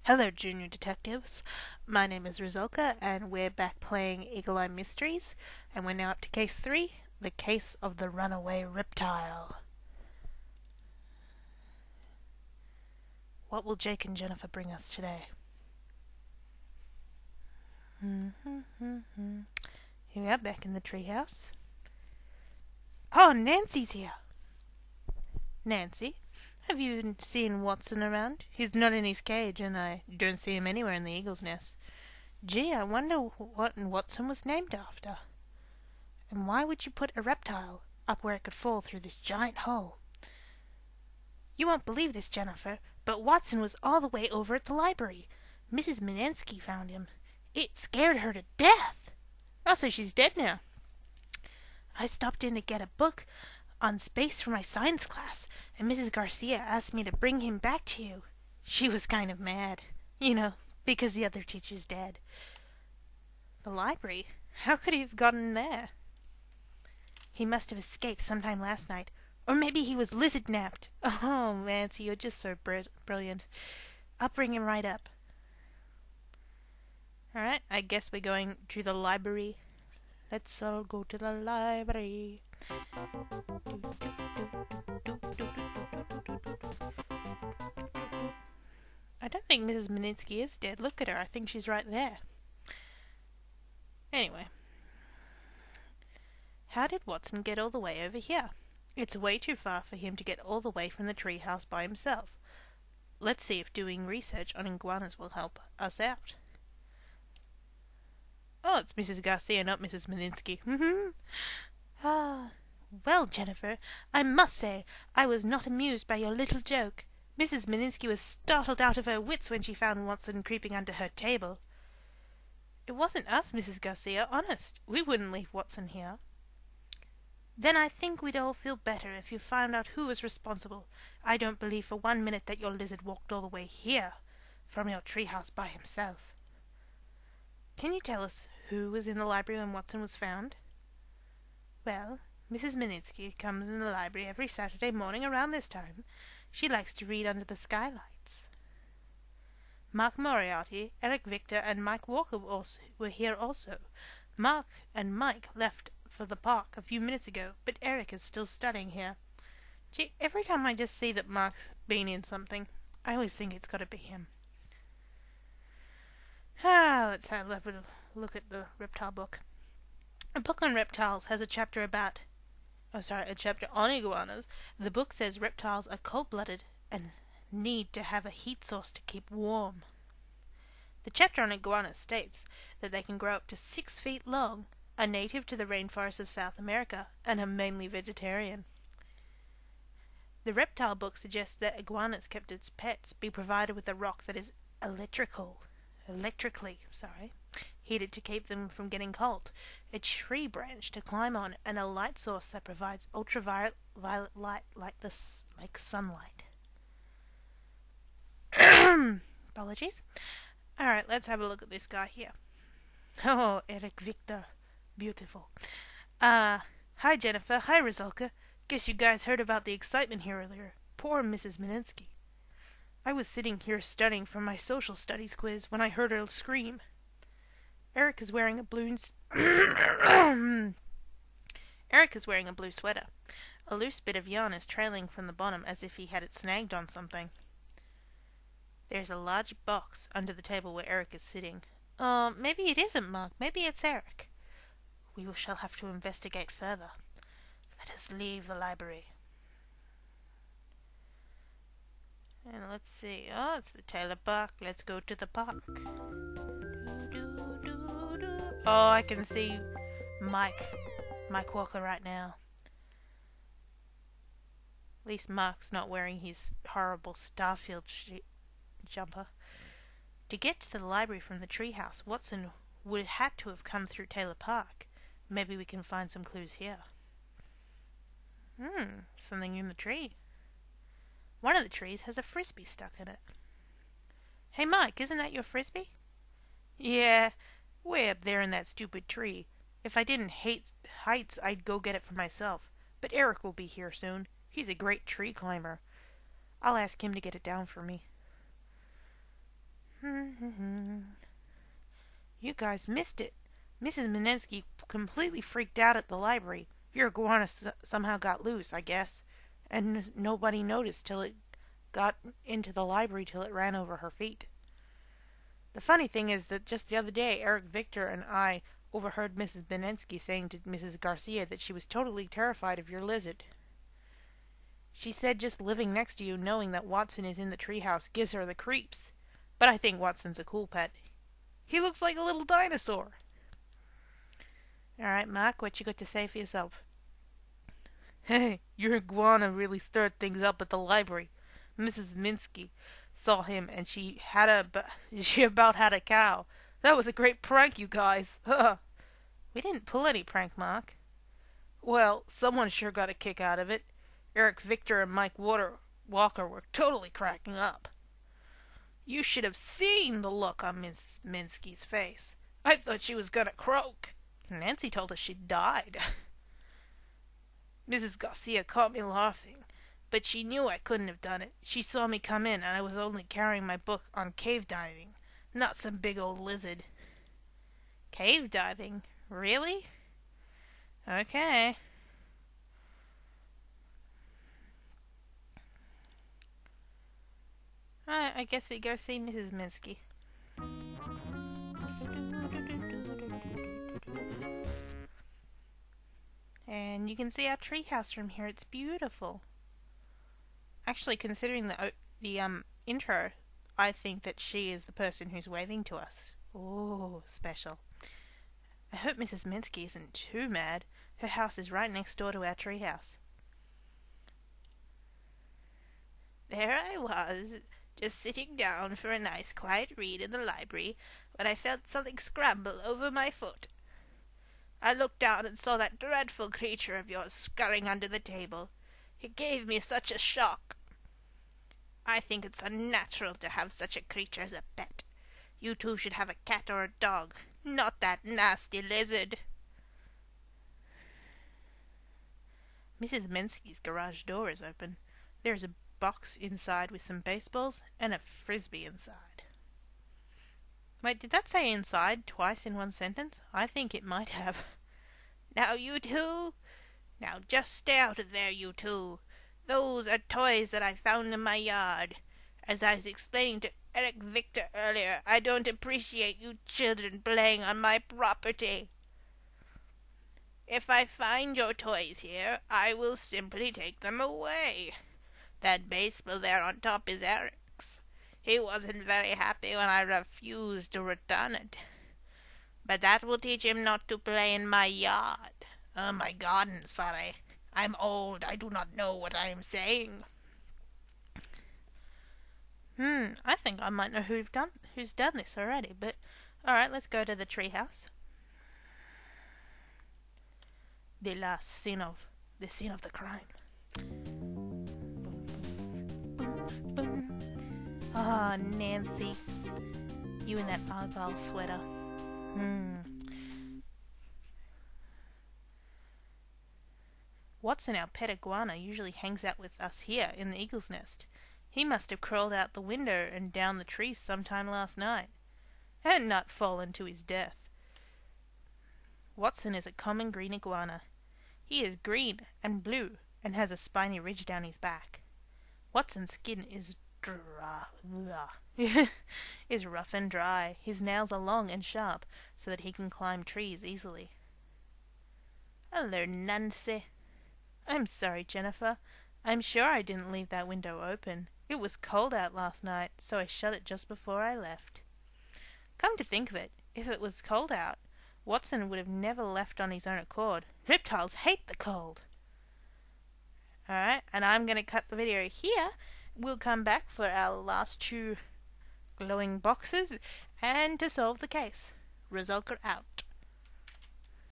Hello, junior detectives. My name is Rizulka, and we're back playing Eagle Eye Mysteries, and we're now up to case 3, the case of the runaway reptile. What will Jake and Jennifer bring us today? Here we are, back in the treehouse. Oh, Nancy's here! Nancy, have you seen Watson around? He's not in his cage, and I don't see him anywhere in the eagle's nest. Gee, I wonder what Watson was named after. And why would you put a reptile up where it could fall through this giant hole? You won't believe this, Jennifer, but Watson was all the way over at the library. Mrs. Meninsky found him. It scared her to death. Oh, so she's dead now. I stopped in to get a book on space for my science class, and Mrs. Garcia asked me to bring him back to you. She was kind of mad, because the other teacher's dead. The library? How could he have gotten there? He must have escaped sometime last night. Or maybe he was lizard-napped. Oh, Nancy, you're just so brilliant. I'll bring him right up. Alright, I guess we're going to the library. Let's all go to the library. I don't think Mrs. Meninsky is dead. Look at her. I think she's right there. Anyway. How did Watson get all the way over here? It's way too far for him to get all the way from the treehouse by himself. Let's see if doing research on iguanas will help us out. Oh, it's Mrs. Garcia, not Mrs. Meninsky. Well, Jennifer, I must say I was not amused by your little joke. Mrs. Meninsky was startled out of her wits when she found Watson creeping under her table. It wasn't us, Mrs. Garcia, honest. We wouldn't leave Watson here. Then I think we'd all feel better if you found out who was responsible. I don't believe for 1 minute that your lizard walked all the way here from your treehouse by himself. Can you tell us who was in the library when Watson was found? Well, Mrs. Meninsky comes in the library every Saturday morning around this time. She likes to read under the skylights. Mark Moriarty, Eric Victor, and Mike Walker were here also. Mark and Mike left for the park a few minutes ago, but Eric is still studying here. Gee, every time I just see that Mark's been in something, I always think it's got to be him. Let's have a look at the reptile book. A book on reptiles has a chapter on iguanas. The book says reptiles are cold-blooded and need to have a heat source to keep warm. The chapter on iguanas states that they can grow up to 6 feet long, are native to the rainforests of South America, and are mainly vegetarian. The reptile book suggests that iguanas kept as pets be provided with a rock that is electrically heated to keep them from getting cold, a tree branch to climb on, and a light source that provides ultraviolet light like sunlight. Apologies. Alright, let's have a look at this guy here. Oh, Eric Victor. Beautiful. Hi Jennifer, hi Rizulka. Guess you guys heard about the excitement here earlier. Poor Mrs. Meninsky. I was sitting here studying for my social studies quiz when I heard her scream. Eric is wearing a blue sweater. A loose bit of yarn is trailing from the bottom as if he had it snagged on something. There's a large box under the table where Eric is sitting. Maybe it isn't Mark. Maybe it's Eric. We shall have to investigate further. Let us leave the library. And let's see. Oh, it's the Taylor Park. Let's go to the park. Oh, I can see Mike Walker right now. At least Mark's not wearing his horrible Starfield jumper. To get to the library from the treehouse, Watson would have had to have come through Taylor Park. Maybe we can find some clues here. Something in the tree. One of the trees has a frisbee stuck in it. Hey Mike, isn't that your frisbee? Yeah, way up there in that stupid tree. If I didn't hate heights, I'd go get it for myself. But Eric will be here soon. He's a great tree climber. I'll ask him to get it down for me. You guys missed it. Mrs. Menensky completely freaked out at the library. Your iguana somehow got loose, I guess, and nobody noticed till it got into the library till it ran over her feet. The funny thing is that just the other day Eric Victor and I overheard Mrs. Menensky saying to Mrs. Garcia that she was totally terrified of your lizard. She said just living next to you, knowing that Watson is in the treehouse, gives her the creeps. But I think Watson's a cool pet. He looks like a little dinosaur. All right, Mark, what you got to say for yourself? Hey, your iguana really stirred things up at the library. Mrs. Minsky saw him, and she about had a cow. That was a great prank, you guys. We didn't pull any prank, Mark. Well, someone sure got a kick out of it. Eric Victor and Mike Walker were totally cracking up. You should have seen the look on Miss Minsky's face. I thought she was gonna croak. Nancy told us she'd died. Mrs. Garcia caught me laughing, but she knew I couldn't have done it. She saw me come in, and I was only carrying my book on cave diving, not some big old lizard. Cave diving? Really? Okay. Alright, I guess we go see Mrs. Minsky. And you can see our treehouse from here. It's beautiful. Actually, considering the intro, I think that she is the person who's waving to us. Ooh, special. I hope Mrs. Minsky isn't too mad. Her house is right next door to our treehouse. There I was, just sitting down for a nice quiet read in the library, when I felt something scramble over my foot. I looked down and saw that dreadful creature of yours scurrying under the table. It gave me such a shock. I think it's unnatural to have such a creature as a pet. You two should have a cat or a dog, not that nasty lizard. Mrs. Minsky's garage door is open. There's a box inside with some baseballs and a frisbee inside. Wait, did that say inside twice in one sentence? I think it might have. Now you two, now just stay out of there, you two. Those are toys that I found in my yard. As I was explaining to Eric Victor earlier, I don't appreciate you children playing on my property. If I find your toys here, I will simply take them away. That baseball there on top is Eric's. He wasn't very happy when I refused to return it. But that will teach him not to play in my yard. My garden, sorry. I'm old. I do not know what I am saying. I think I might know who's done this already, but alright, let's go to the treehouse. The scene of the crime. Boom, boom. Ah, Nancy. You in that argyle sweater. Watson, our pet iguana, usually hangs out with us here in the eagle's nest. He must have crawled out the window and down the tree sometime last night, and not fallen to his death. Watson is a common green iguana. He is green and blue and has a spiny ridge down his back. Watson's skin is is rough and dry. His nails are long and sharp, so that he can climb trees easily. Hello, Nancy. I'm sorry, Jennifer. I'm sure I didn't leave that window open. It was cold out last night, so I shut it just before I left. Come to think of it, if it was cold out, Watson would have never left on his own accord. Reptiles hate the cold. Alright, and I'm going to cut the video here. We'll come back for our last two glowing boxes and to solve the case. Rizulker out.